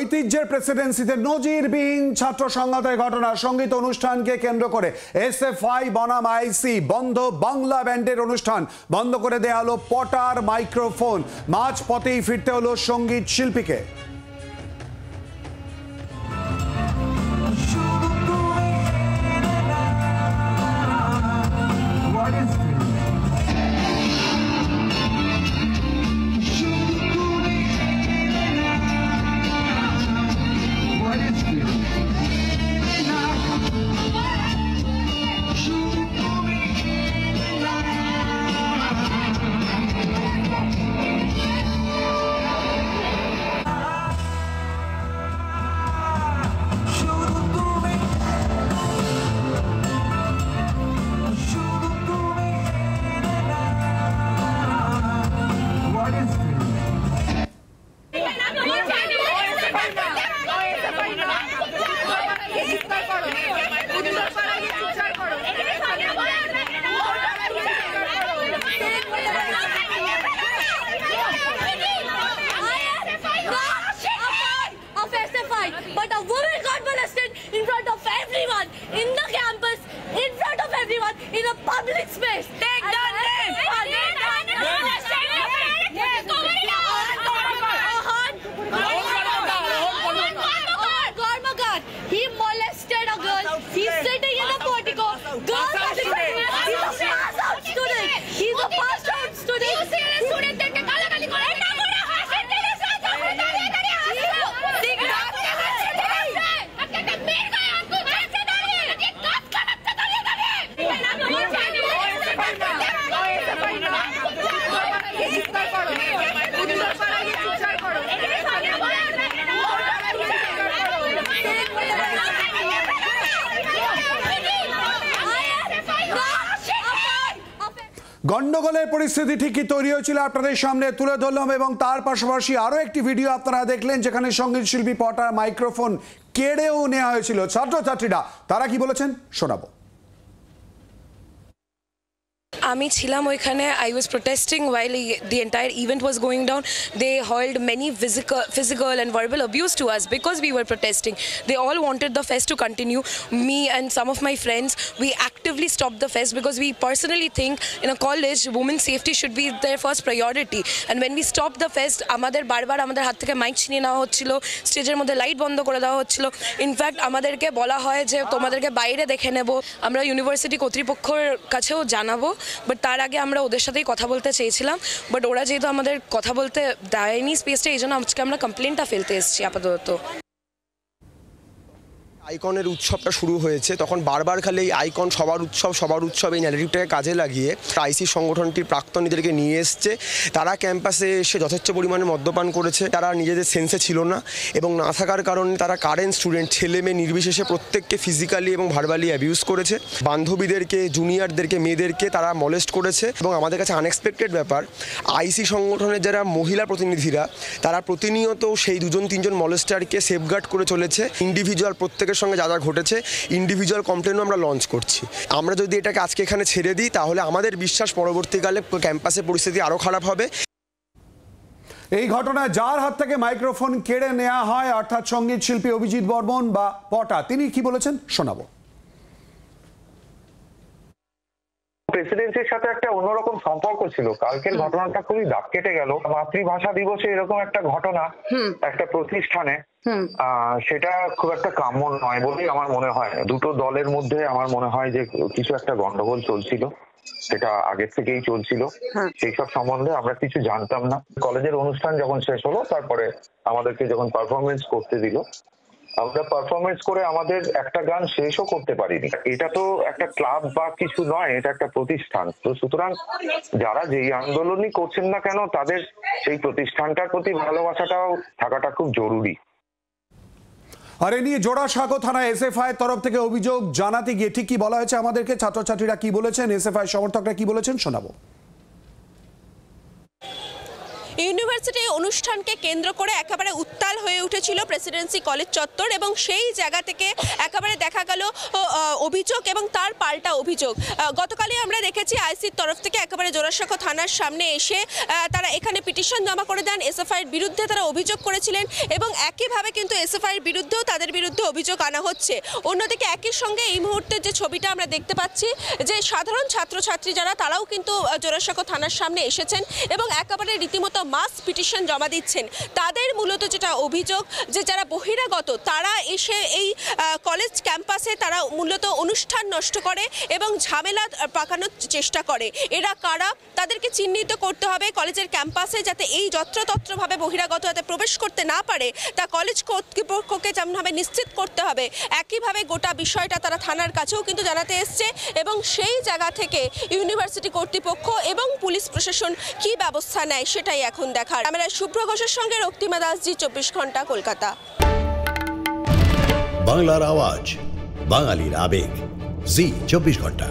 ঐতিহ্যের প্রেসিডেন্সিতে নজিরবিহীন ছাত্র সংঘাতের ঘটনা। সঙ্গীত অনুষ্ঠানকে কেন্দ্র করে এসএফআই বনাম আইসি বন্ধ বাংলা ব্যান্ডের অনুষ্ঠান, বন্ধ করে দেয়া হলো পটার মাইক্রোফোন। মাঝ পথেই ফিরতে হলো সঙ্গীত শিল্পীকে। But a woman got molested in front of everyone, in the campus, in front of everyone, in a public space. Take down this! He molested a girl. He's sitting in a portico. Girl, he's a pass out student. He's a pass out student. You see a student that গন্ডগোলের পরিস্থিতি ঠিকই তৈরি হয়েছিল, আপনাদের সামনে তুলে ধরলাম। এবং তার পাশাপাশি আরো একটি ভিডিও আপনারা দেখলেন যেখানে সঙ্গীত শিল্পী পটার মাইক্রোফোন কেড়েও নেওয়া হয়েছিল। ছাত্রছাত্রীরা তারা কি বলেছেন শোনাবো। আমি ছিলাম ওইখানে। I was protesting while the entire event was going down. They hurled many physical and verbal abuse to us because we were protesting. They all wanted the fest to continue. Me and some of my friends, we actively stopped the fest because we personally think in a college women's safety should be their first priority. And when we stopped the fest, আমাদের বারবার আমাদের হাত থেকে mic ছিনিয়ে নেওয়া হচ্ছিল, স্টেজের মধ্যে লাইট বন্ধ করে দেওয়া হচ্ছিল। ইনফ্যাক্ট আমাদেরকে বলা হয় যে তোমাদেরকে বাইরে দেখে নেব, আমরা ইউনিভার্সিটি কর্তৃপক্ষের কাছেও জানাবো। বাট তার আগে আমরা ওদের সাথেই কথা বলতে চেয়েছিলাম, বাট ওরা যেহেতু আমাদের কথা বলতে দেয়নি স্পেসটা, এই জন্য আজকে আমরা কমপ্লেনটা ফেলতে এসেছি আপাতত। আইকনের উৎসবটা শুরু হয়েছে, তখন বারবার খালি এই আইকন সবার উৎসব এই ন্যারেটিভটাকে কাজে লাগিয়ে আইসি সংগঠনটির প্রাক্তনীদেরকে নিয়ে এসছে। তারা ক্যাম্পাসে এসে যথেচ্ছ পরিমাণে মদ্যপান করেছে, তারা নিজেদের সেন্সে ছিল না এবং না থাকার কারণে তারা কারেন্ট স্টুডেন্ট ছেলে মেয়ে নির্বিশেষে প্রত্যেককে ফিজিক্যালি এবং ভার্বালি অ্যাবিউজ করেছে। বান্ধবীদেরকে, জুনিয়রদেরকে, মেয়েদেরকে তারা মলেস্ট করেছে। এবং আমাদের কাছে আনএক্সপেক্টেড ব্যাপার, আইসি সংগঠনের যারা মহিলা প্রতিনিধিরা তারা প্রতিনিয়ত সেই 2-3জন মলেস্টারকে সেফগার্ড করে চলেছে। ইন্ডিভিজুয়াল প্রত্যেকের সঙ্গে যা যা ঘটেছে ইন্ডিভিজুয়াল কমপ্লেনও আমরা লঞ্চ করছি। আমরা যদি এটাকে আজকে এখানে ছেড়ে দিই তাহলে আমাদের বিশ্বাস পরবর্তীকালে ক্যাম্পাসে পরিস্থিতি আরও খারাপ হবে। এই ঘটনায় যার হাত থেকে মাইক্রোফোন কেড়ে নেওয়া হয় অর্থাৎ সঙ্গীত শিল্পী অভিজিৎ বর্মন বা পটা, তিনি কি বলেছেন শোনাবো। প্রেসিডেন্সির সাথে একটা অন্যরকম সম্পর্ক ছিল। কালকের ঘটনাটা খুবই দাগ কেটে গেল। মাতৃভাষা দিবসে এরকম একটা ঘটনা একটা প্রতিষ্ঠানে, সেটা খুব একটা কাম্য নয় বলেই আমার মনে হয়। দুটো দলের মধ্যে আমার মনে হয় যে কিছু একটা গন্ডগোল চলছিল, সেটা আগের থেকেই চলছিল। সেই সব সম্বন্ধে আমরা কিছু জানতাম না। কলেজের অনুষ্ঠান যখন শেষ হলো তারপরে আমাদেরকে যখন পারফরমেন্স করতে দিল, আমরা পারফরমেন্স করে আমাদের একটা গান শেষও করতে পারিনি। এটা তো একটা ক্লাব বা কিছু নয়, এটা একটা প্রতিষ্ঠান। তো সুতরাং যারা যেই আন্দোলনই করছেন না কেন তাদের সেই প্রতিষ্ঠানটার প্রতি ভালোবাসাটাও থাকাটা খুব জরুরি। আর এ নিয়ে জোড়াসাঁকো থানায় এসএফআই তরফ থেকে অভিযোগ জানাতে গিয়ে ঠিক কি বলা হয়েছে আমাদেরকে, ছাত্রছাত্রীরা কি বলেছেন, এসএফআই সমর্থকরা কি বলেছেন শোনাবো। ইউনিভার্সিটি ইউনিভার্সিটি অনুষ্ঠানকে কেন্দ্র করে একেবারে উত্তাল হয়ে উঠেছিল প্রেসিডেন্সি কলেজ চত্বর, এবং সেই জায়গা থেকে একেবারে দেখা গেল অভিযোগ এবং তার পাল্টা অভিযোগ। গতকালই আমরা দেখেছি আইসির তরফ থেকে একেবারে জোড়াসাঁকো থানার সামনে এসে তারা এখানে পিটিশন জমা করে দেন। এসএফআইয়ের বিরুদ্ধে তারা অভিযোগ করেছিলেন এবং একইভাবে কিন্তু এসএফআইয়ের বিরুদ্ধেও তাদের বিরুদ্ধে অভিযোগ আনা হচ্ছে। অন্যদিকে একই সঙ্গে এই মুহূর্তে যে ছবিটা আমরা দেখতে পাচ্ছি যে সাধারণ ছাত্রছাত্রী যারা তারাও কিন্তু জোড়াসাঁকো থানার সামনে এসেছেন এবং একেবারে রীতিমতো মাস পিটিশন জমা দিচ্ছেন। তাদের মূলত যেটা অভিযোগ যে যারা বহিরাগত তারা এসে এই কলেজ ক্যাম্পাসে তারা মূলত অনুষ্ঠান নষ্ট করে এবং ঝামেলা পাকানোর চেষ্টা করে। এরা কারা তাদেরকে চিহ্নিত করতে হবে কলেজের ক্যাম্পাসে, যাতে এই যত্রতত্রভাবে বহিরাগত যাতে প্রবেশ করতে না পারে তা কলেজ কর্তৃপক্ষকে যেমনভাবে নিশ্চিত করতে হবে। একইভাবে গোটা বিষয়টা তারা থানার কাছেও কিন্তু জানাতে এসছে এবং সেই জায়গা থেকে ইউনিভার্সিটি কর্তৃপক্ষ এবং পুলিশ প্রশাসন কি ব্যবস্থা নেয় সেটাই এখন দেখার। আমরা শুভ্র ঘোষের সঙ্গে রক্তিমা দাসজি, 24 ঘন্টা, কলকাতা। বাংলার আওয়াজ, বাঙালির আবেগ, জি 24 ঘন্টা।